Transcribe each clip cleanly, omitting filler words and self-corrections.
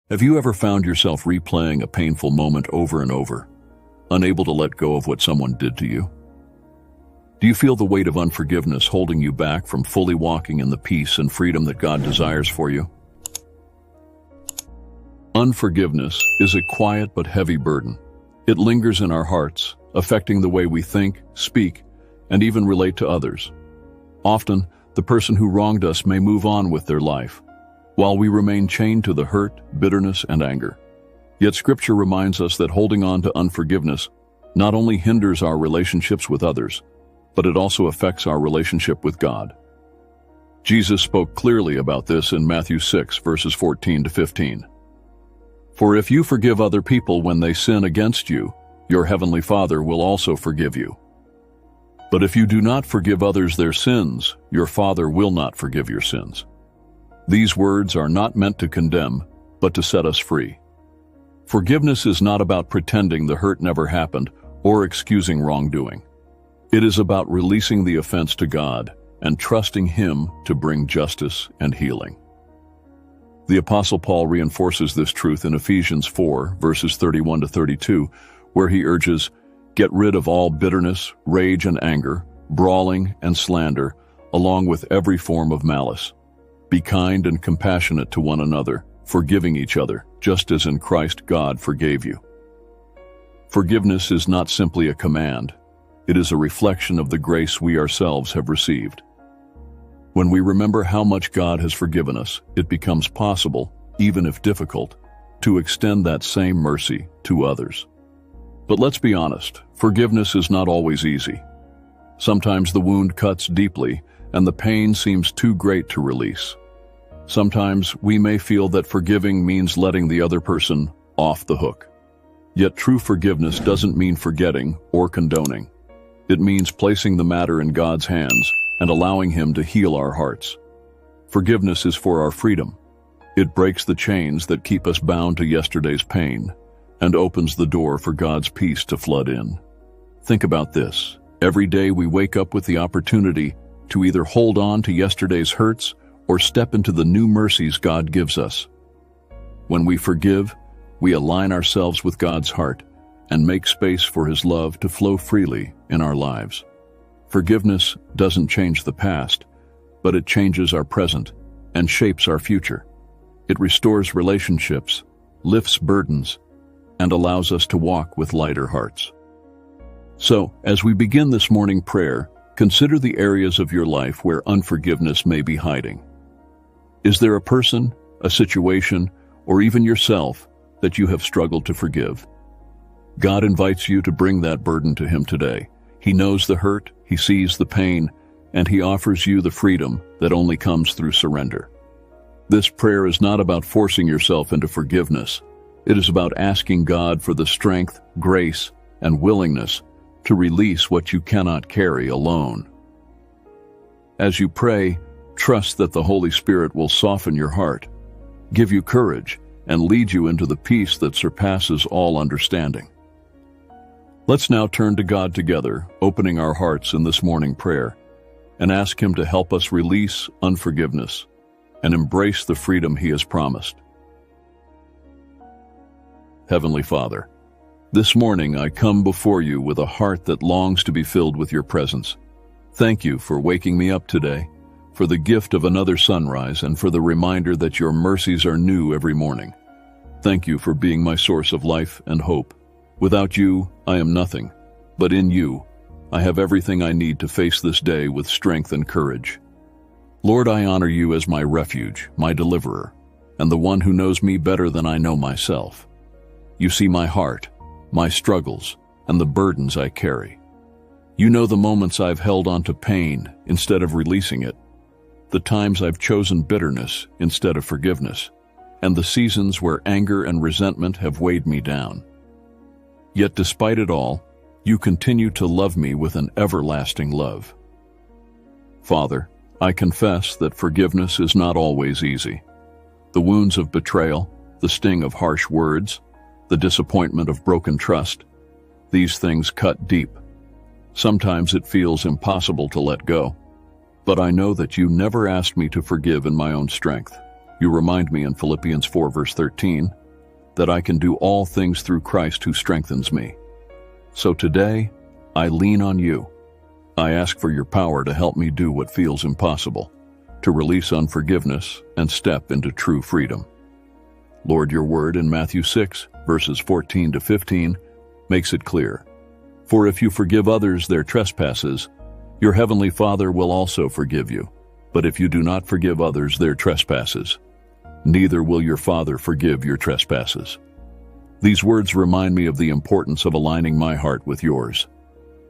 Have you ever found yourself replaying a painful moment over and over, unable to let go of what someone did to you? Do you feel the weight of unforgiveness holding you back from fully walking in the peace and freedom that God desires for you? Unforgiveness is a quiet but heavy burden. It lingers in our hearts, affecting the way we think, speak, and even relate to others. Often, the person who wronged us may move on with their life, while we remain chained to the hurt, bitterness, and anger. Yet Scripture reminds us that holding on to unforgiveness not only hinders our relationships with others, but it also affects our relationship with God. Jesus spoke clearly about this in Matthew 6, verses 14 to 15. For if you forgive other people when they sin against you, your heavenly Father will also forgive you. But if you do not forgive others their sins, your Father will not forgive your sins. These words are not meant to condemn, but to set us free. Forgiveness is not about pretending the hurt never happened or excusing wrongdoing. It is about releasing the offense to God and trusting Him to bring justice and healing. The Apostle Paul reinforces this truth in Ephesians 4, verses 31 to 32, where he urges, "Get rid of all bitterness, rage and anger, brawling and slander, along with every form of malice. Be kind and compassionate to one another, forgiving each other, just as in Christ God forgave you." Forgiveness is not simply a command. It is a reflection of the grace we ourselves have received. When we remember how much God has forgiven us, it becomes possible, even if difficult, to extend that same mercy to others. But let's be honest, forgiveness is not always easy. Sometimes the wound cuts deeply, and the pain seems too great to release. Sometimes we may feel that forgiving means letting the other person off the hook. Yet true forgiveness doesn't mean forgetting or condoning. It means placing the matter in God's hands and allowing Him to heal our hearts. Forgiveness is for our freedom. It breaks the chains that keep us bound to yesterday's pain and opens the door for God's peace to flood in. Think about this. Every day we wake up with the opportunity to either hold on to yesterday's hurts or step into the new mercies God gives us. When we forgive, we align ourselves with God's heart and make space for His love to flow freely in our lives. Forgiveness doesn't change the past, but it changes our present and shapes our future. It restores relationships, lifts burdens, and allows us to walk with lighter hearts. So, as we begin this morning prayer, consider the areas of your life where unforgiveness may be hiding. Is there a person, a situation, or even yourself that you have struggled to forgive? God invites you to bring that burden to Him today. He knows the hurt, He sees the pain, and He offers you the freedom that only comes through surrender. This prayer is not about forcing yourself into forgiveness. It is about asking God for the strength, grace, and willingness to release what you cannot carry alone. As you pray, trust that the Holy Spirit will soften your heart, give you courage, and lead you into the peace that surpasses all understanding. Let's now turn to God together, opening our hearts in this morning prayer, and ask Him to help us release unforgiveness and embrace the freedom He has promised. Heavenly Father, this morning I come before You with a heart that longs to be filled with Your presence. Thank You for waking me up today, for the gift of another sunrise, and for the reminder that Your mercies are new every morning. Thank You for being my source of life and hope. Without You, I am nothing, but in You, I have everything I need to face this day with strength and courage. Lord, I honor You as my refuge, my deliverer, and the one who knows me better than I know myself. You see my heart, my struggles, and the burdens I carry. You know the moments I've held on to pain instead of releasing it, the times I've chosen bitterness instead of forgiveness, and the seasons where anger and resentment have weighed me down. Yet despite it all, You continue to love me with an everlasting love. Father, I confess that forgiveness is not always easy. The wounds of betrayal, the sting of harsh words, the disappointment of broken trust, these things cut deep. Sometimes it feels impossible to let go. But I know that You never asked me to forgive in my own strength. You remind me in Philippians 4 verse 13 that I can do all things through Christ who strengthens me. So today, I lean on you. I ask for your power to help me do what feels impossible, to release unforgiveness and step into true freedom. Lord, your word in Matthew 6 verses 14 to 15 makes it clear. For if you forgive others their trespasses, your heavenly Father will also forgive you. But if you do not forgive others their trespasses, neither will your Father forgive your trespasses. These words remind me of the importance of aligning my heart with yours.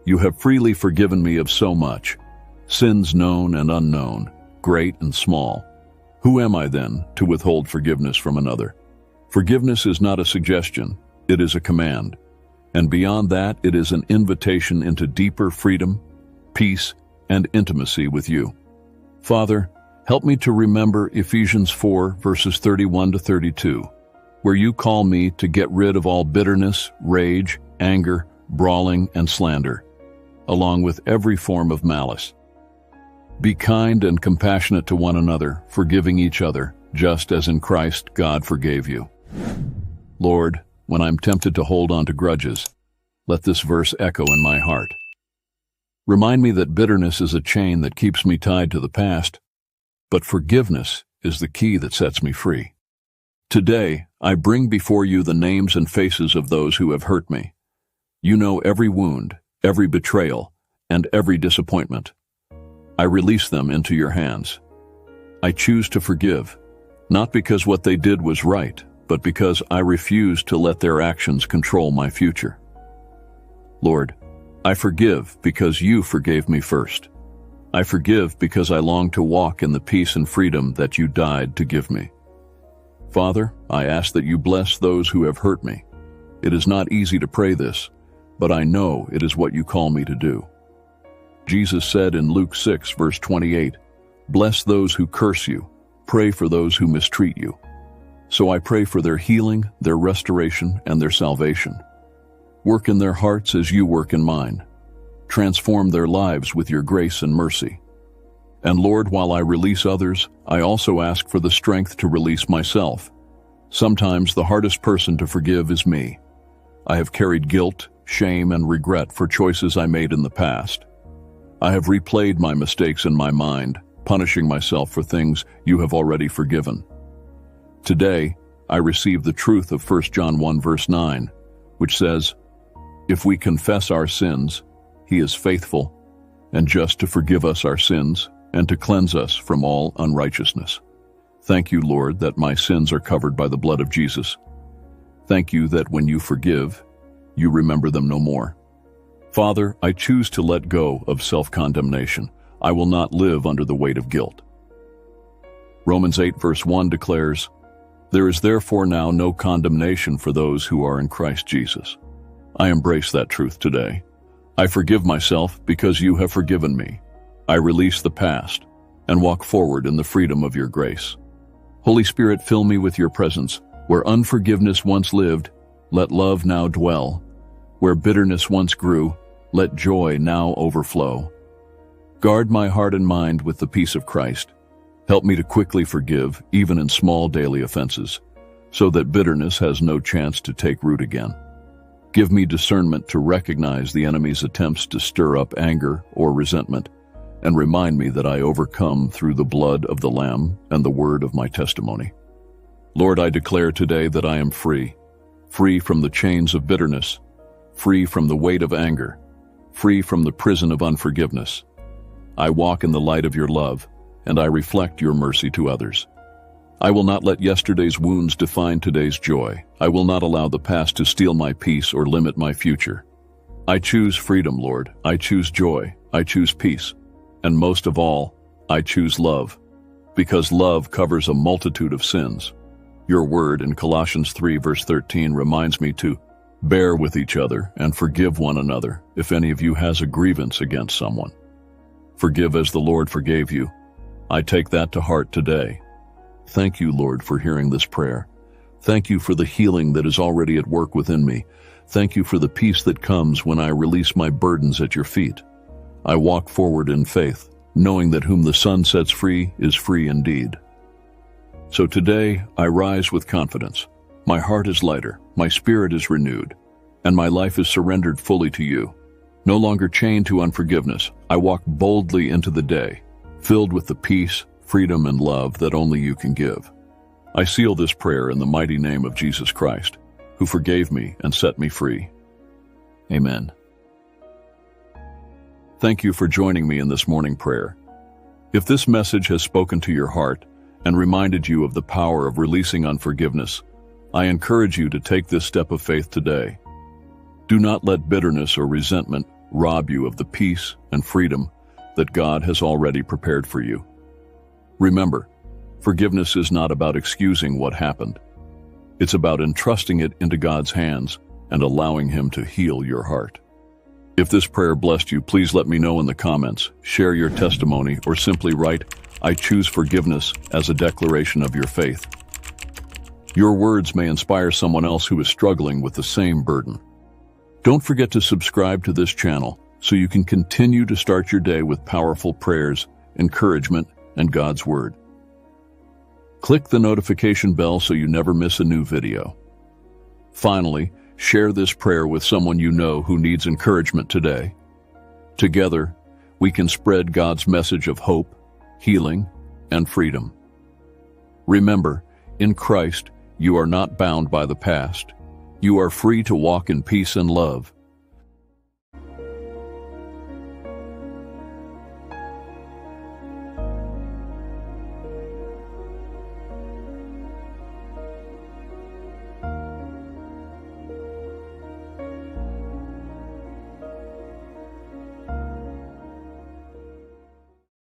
You have freely forgiven me of so much, sins known and unknown, great and small. Who am I then to withhold forgiveness from another? Forgiveness is not a suggestion, it is a command. And beyond that, it is an invitation into deeper freedom, peace, and intimacy with you. Father, help me to remember Ephesians 4 verses 31 to 32, where you call me to get rid of all bitterness, rage, anger, brawling, and slander, along with every form of malice. Be kind and compassionate to one another, forgiving each other, just as in Christ God forgave you. Lord, when I'm tempted to hold on to grudges, let this verse echo in my heart. Remind me that bitterness is a chain that keeps me tied to the past, but forgiveness is the key that sets me free. Today, I bring before you the names and faces of those who have hurt me. You know every wound, every betrayal, and every disappointment. I release them into your hands. I choose to forgive, not because what they did was right, but because I refuse to let their actions control my future. Lord, I forgive because you forgave me first. I forgive because I long to walk in the peace and freedom that you died to give me. Father, I ask that you bless those who have hurt me. It is not easy to pray this, but I know it is what you call me to do. Jesus said in Luke 6, verse 28, "Bless those who curse you, pray for those who mistreat you." So I pray for their healing, their restoration, and their salvation. Work in their hearts as you work in mine. Transform their lives with your grace and mercy. And Lord, while I release others, I also ask for the strength to release myself. Sometimes the hardest person to forgive is me. I have carried guilt, shame, and regret for choices I made in the past. I have replayed my mistakes in my mind, punishing myself for things you have already forgiven. Today, I receive the truth of 1 John 1 verse 9, which says, "If we confess our sins, he is faithful and just to forgive us our sins and to cleanse us from all unrighteousness." Thank you, Lord, that my sins are covered by the blood of Jesus. Thank you that when you forgive, you remember them no more. Father, I choose to let go of self-condemnation. I will not live under the weight of guilt. Romans 8 verse 1 declares, "There is therefore now no condemnation for those who are in Christ Jesus." I embrace that truth today. I forgive myself because you have forgiven me. I release the past and walk forward in the freedom of your grace. Holy Spirit, fill me with your presence. Where unforgiveness once lived, let love now dwell. Where bitterness once grew, let joy now overflow. Guard my heart and mind with the peace of Christ. Help me to quickly forgive, even in small daily offenses, so that bitterness has no chance to take root again. Give me discernment to recognize the enemy's attempts to stir up anger or resentment, and remind me that I overcome through the blood of the Lamb and the word of my testimony. Lord, I declare today that I am free from the chains of bitterness, free from the weight of anger, free from the prison of unforgiveness. I walk in the light of your love, and I reflect your mercy to others. I will not let yesterday's wounds define today's joy. I will not allow the past to steal my peace or limit my future. I choose freedom, Lord. I choose joy. I choose peace. And most of all, I choose love, because love covers a multitude of sins. Your word in Colossians 3 verse 13 reminds me to bear with each other and forgive one another if any of you has a grievance against someone. Forgive as the Lord forgave you. I take that to heart today. Thank you, Lord, for hearing this prayer. Thank you for the healing that is already at work within me. Thank you for the peace that comes when I release my burdens at your feet. I walk forward in faith, knowing that whom the Son sets free is free indeed. So today, I rise with confidence. My heart is lighter, my spirit is renewed, and my life is surrendered fully to you. No longer chained to unforgiveness, I walk boldly into the day, filled with the peace, freedom, and love that only you can give. I seal this prayer in the mighty name of Jesus Christ, who forgave me and set me free. Amen. Thank you for joining me in this morning prayer. If this message has spoken to your heart and reminded you of the power of releasing unforgiveness, I encourage you to take this step of faith today. Do not let bitterness or resentment rob you of the peace and freedom that God has already prepared for you. Remember, forgiveness is not about excusing what happened. It's about entrusting it into God's hands and allowing Him to heal your heart. If this prayer blessed you, please let me know in the comments, share your testimony, or simply write, "I choose forgiveness," as a declaration of your faith. Your words may inspire someone else who is struggling with the same burden. Don't forget to subscribe to this channel so you can continue to start your day with powerful prayers, encouragement, and God's Word. Click the notification bell so you never miss a new video. Finally, share this prayer with someone you know who needs encouragement today. Together, we can spread God's message of hope, healing, and freedom. Remember, in Christ, you are not bound by the past. You are free to walk in peace and love,